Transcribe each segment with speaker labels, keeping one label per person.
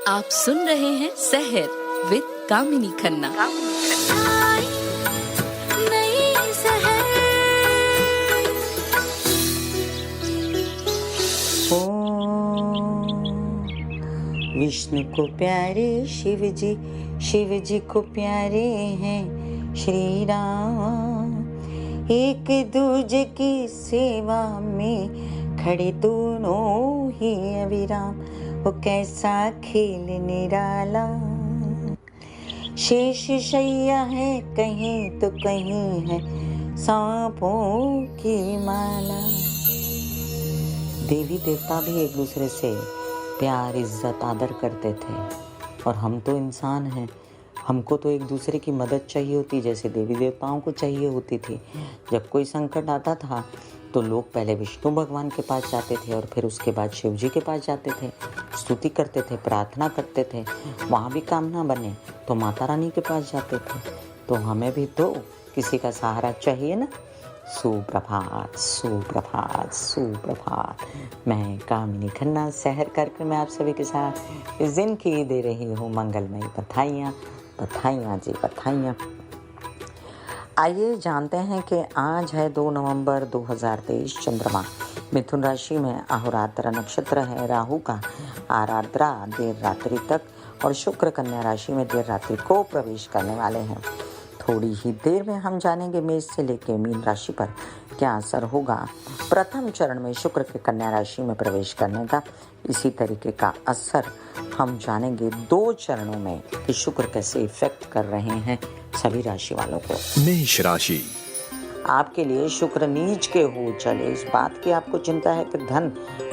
Speaker 1: आप सुन रहे हैं सहर विद कामिनी खन्ना।
Speaker 2: विष्णु को प्यारे शिव जी को प्यारे हैं श्री राम। एक दूजे की सेवा में खड़े दोनों ही अविराम। वो कैसा खेल निराला, शेष शैया है कहीं तो कहीं है सांपों की माला। देवी देवता भी एक दूसरे से प्यार इज्जत आदर करते थे, और हम तो इंसान हैं, हमको तो एक दूसरे की मदद चाहिए होती जैसे देवी देवताओं को चाहिए होती थी। जब कोई संकट आता था तो लोग पहले विष्णु भगवान के पास जाते थे और फिर उसके बाद शिव जी के पास जाते थे, स्तुति करते थे, प्रार्थना करते थे। वहाँ भी काम ना बने तो माता रानी के पास जाते थे। तो हमें भी तो किसी का सहारा चाहिए ना। सुप्रभात सुप्रभात सुप्रभात। मैं कामिनी खन्ना सहर कार्यक्रम में आप सभी के साथ इस दिन की दे रही हूँ मंगलमयी बधाइयाँ। बधाइयाँ जी बधाइयाँ। आइए जानते हैं कि आज है 2 नवंबर 2023। चंद्रमा मिथुन राशि में, अहोरात्र नक्षत्र है राहु का, आराद्रा देर रात्रि तक और शुक्र कन्या राशि में देर रात्रि को प्रवेश करने वाले हैं। थोड़ी ही देर में हम जानेंगे मेष से लेकर मीन राशि पर क्या असर होगा। प्रथम चरण में शुक्र के कन्या राशि में प्रवेश करने का इसी तरीके का असर हम जानेंगे 2 चरणों में कि शुक्र कैसे इफेक्ट कर रहे हैं सभी राशि वालों को।
Speaker 3: मेष राशि,
Speaker 2: आपके लिए शुक्र नीच के हो चले, इस बात की आपको चिंता है कि धन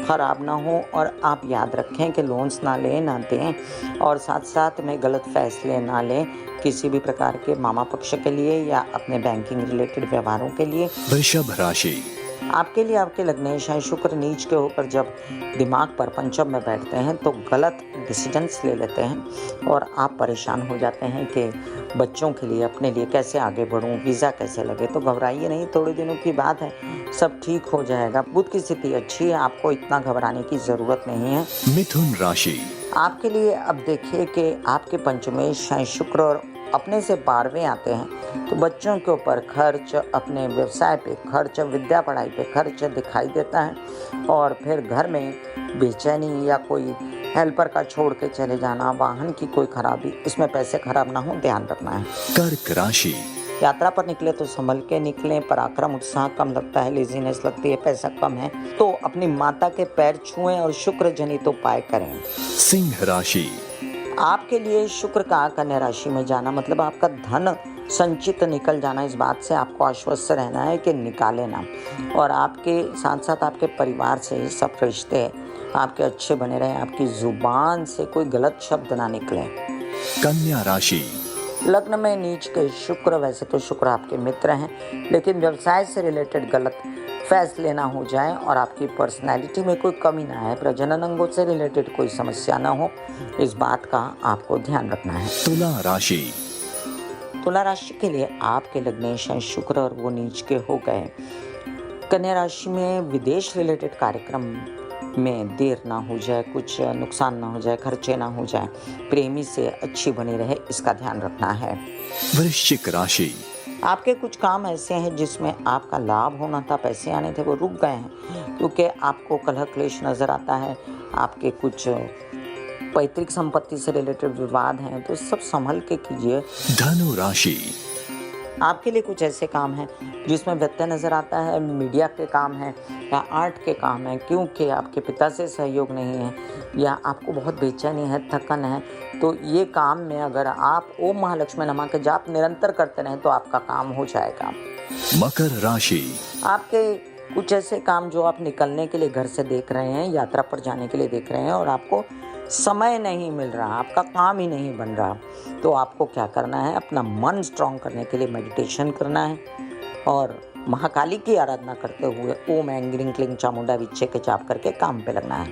Speaker 2: खराब ना हो, और आप याद रखें कि लोन्स ना लें ना दें, और साथ साथ में गलत फैसले ना लें किसी भी प्रकार के मामा पक्ष के लिए या अपने बैंकिंग रिलेटेड व्यवहारों के लिए।
Speaker 3: वृषभ राशि,
Speaker 2: आपके लिए आपके लग्नेश है शुक्र नीच के होकर जब दिमाग पर पंचम में बैठते हैं तो गलत डिसीजंस ले लेते हैं और आप परेशान हो जाते हैं कि बच्चों के लिए अपने लिए कैसे आगे बढ़ूं, वीज़ा कैसे लगे। तो घबराइए नहीं, थोड़े दिनों की बात है, सब ठीक हो जाएगा। बुध की स्थिति अच्छी है, आपको इतना घबराने की ज़रूरत नहीं है।
Speaker 3: मिथुन राशि,
Speaker 2: आपके लिए अब देखिए कि आपके पंचमेश हैं शुक्र और अपने से 12वें आते हैं, तो बच्चों के ऊपर खर्च, अपने व्यवसाय पे खर्च, विद्या पढ़ाई पे खर्च दिखाई देता है। और फिर घर में बेचैनी या कोई हेल्पर का छोड़ के चले जाना, वाहन की कोई खराबी, इसमें पैसे खराब ना हो, ध्यान रखना है।
Speaker 3: कर्क राशि,
Speaker 2: यात्रा पर निकले तो संभल के निकलें, पराक्रम उत्साह कम लगता है, लेजीनेस लगती है, पैसा कम है तो अपनी माता के पैर छुएं और शुक्र जनित उपाय करें।
Speaker 3: सिंह राशि,
Speaker 2: आपके लिए शुक्र का कन्या राशि में जाना मतलब आपका धन संचित निकल जाना। इस बात से आपको आश्वस्त रहना है कि निकाले ना, और आपके साथ साथ आपके परिवार से सब रिश्ते आपके अच्छे बने रहें, आपकी जुबान से कोई गलत शब्द ना निकले।
Speaker 3: कन्या राशि,
Speaker 2: लग्न में नीच के शुक्र, वैसे तो शुक्र आपके मित्र हैं, लेकिन व्यवसाय से रिलेटेड गलत फैसले ना हो जाए और आपकी पर्सनैलिटी में कोई कमी ना आए, प्रजनन अंगों से रिलेटेड कोई समस्या ना हो, इस बात का आपको ध्यान रखना है।
Speaker 3: तुला राशि,
Speaker 2: तुला राशि के लिए आपके लग्नेश हैं शुक्र और वो नीच के हो गए। कन्या राशि में विदेश रिलेटेड कार्यक्रम में देर ना हो जाए, कुछ नुकसान ना हो जाए, खर्चे ना हो जाए, प्रेमी से अच्छी बनी रहे, इसका ध्यान रखना है।
Speaker 3: वृश्चिक राशि,
Speaker 2: आपके कुछ काम ऐसे हैं जिसमें आपका लाभ होना था, पैसे आने थे, वो रुक गए हैं क्योंकि आपको कलह क्लेश नजर आता है। आपके कुछ पैतृक संपत्ति से रिलेटेड विवाद हैं, तो सब संभल के कीजिए।
Speaker 3: धनु राशि,
Speaker 2: आपके लिए कुछ ऐसे काम हैं जिसमें व्यत्यय नजर आता है, मीडिया के काम हैं या आर्ट के काम हैं, क्योंकि आपके पिता से सहयोग नहीं है या आपको बहुत बेचैनी है, थकन है, तो ये काम में अगर आप ओम महालक्ष्मी नमः के जाप निरंतर करते रहें तो आपका काम हो जाएगा।
Speaker 3: मकर राशि,
Speaker 2: आपके कुछ ऐसे काम जो आप निकलने के लिए घर से देख रहे हैं, यात्रा पर जाने के लिए देख रहे हैं और आपको समय नहीं मिल रहा, आपका काम ही नहीं बन रहा, तो आपको क्या करना है, अपना मन स्ट्रांग करने के लिए मेडिटेशन करना है और महाकाली की आराधना करते हुए ओम ऐं ग्रीं क्लीं चामुंडा विच्चे के जाप करके काम पे लगना है।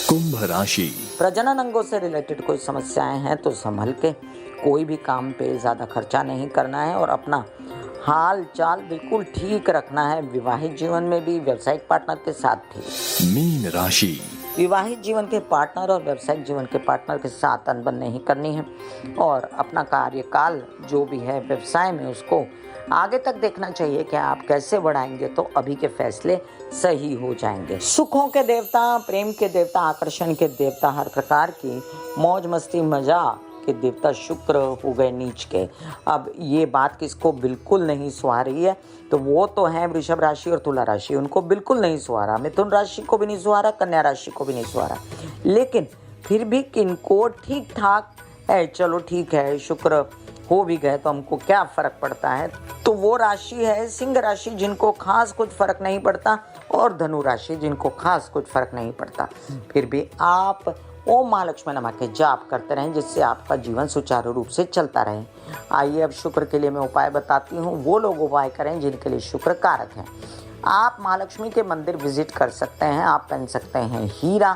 Speaker 3: कुंभ राशि,
Speaker 2: प्रजनन अंगों से रिलेटेड कोई समस्याएं हैं तो संभल के, कोई भी काम पे ज़्यादा खर्चा नहीं करना है और अपना हाल चाल बिल्कुल ठीक रखना है, विवाहित जीवन में भी, व्यावसायिक पार्टनर के साथ भी।
Speaker 3: मीन राशि,
Speaker 2: विवाहित जीवन के पार्टनर और व्यावसायिक जीवन के पार्टनर के साथ अनबन नहीं करनी है और अपना कार्यकाल जो भी है व्यवसाय में उसको आगे तक देखना चाहिए कि आप कैसे बढ़ाएंगे तो अभी के फैसले सही हो जाएंगे। सुखों के देवता, प्रेम के देवता, आकर्षण के देवता, हर प्रकार की मौज मस्ती मजा के देवता शुक्र हो गए नीच के। अब ये बात किसको बिल्कुल नहीं सुहा रही है तो वो तो है वृषभ राशि और तुला राशि, उनको बिल्कुल नहीं सुहा रहा, मिथुन राशि को भी नहीं सुहा रहा, कन्या राशि को भी नहीं सुहा रहा, लेकिन फिर भी किनको ठीक ठाक है, चलो ठीक है शुक्र हो भी गए तो हमको क्या फर्क पड़ता है। तो वो राशि है सिंह राशि जिनको खास कुछ फर्क नहीं पड़ता और धनु राशि जिनको खास कुछ फर्क नहीं पड़ता। फिर भी आप ओम महालक्ष्मी नमः के जाप करते रहें जिससे आपका जीवन सुचारू रूप से चलता रहे। आइए अब शुक्र के लिए मैं उपाय बताती हूँ, वो लोग उपाय करें जिनके लिए शुक्र कारक है। आप महालक्ष्मी के मंदिर विजिट कर सकते हैं, आप पहन सकते हैं हीरा,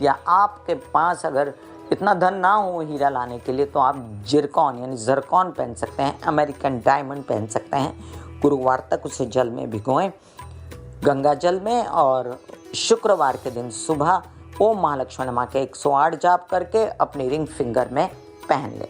Speaker 2: या आपके पास अगर इतना धन ना हो हीरा लाने के लिए तो आप जिरकॉन यानी जरकॉन पहन सकते हैं, अमेरिकन डायमंड पहन सकते हैं। गुरुवार तक उसे जल में भिगोएं, गंगा जल में, और शुक्रवार के दिन सुबह ओम महालक्ष्मी नमः के 108 जाप करके अपनी रिंग फिंगर में पहन ले।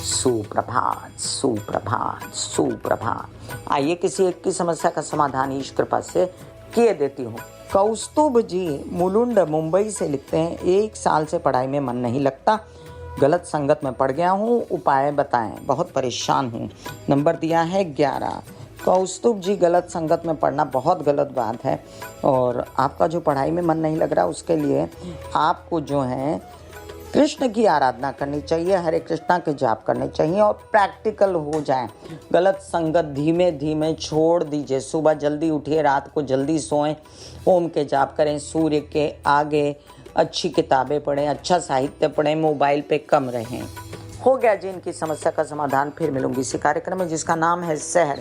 Speaker 2: सुप्रभात सुप्रभात सुप्रभात। आइए किसी एक की समस्या का समाधान ईश कृपा से किए देती हूँ। कौस्तुभ जी मुलुंड मुंबई से लिखते हैं, 1 साल से पढ़ाई में मन नहीं लगता, गलत संगत में पड़ गया हूँ, उपाय बताएं, बहुत परेशान हूँ। नंबर दिया है 11। कौस्तुभ जी गलत संगत में पढ़ना बहुत गलत बात है और आपका जो पढ़ाई में मन नहीं लग रहा उसके लिए आपको जो है कृष्ण की आराधना करनी चाहिए, हरे कृष्णा के जाप करने चाहिए और प्रैक्टिकल हो जाए। गलत संगत धीमे धीमे छोड़ दीजिए, सुबह जल्दी उठिए, रात को जल्दी सोएं, ओम के जाप करें, सूर्य के आगे अच्छी किताबें पढ़ें, अच्छा साहित्य पढ़ें, मोबाइल पे कम रहें। हो गया जी इनकी समस्या का समाधान। फिर मिलूंगी इसी कार्यक्रम में जिसका नाम है सहर।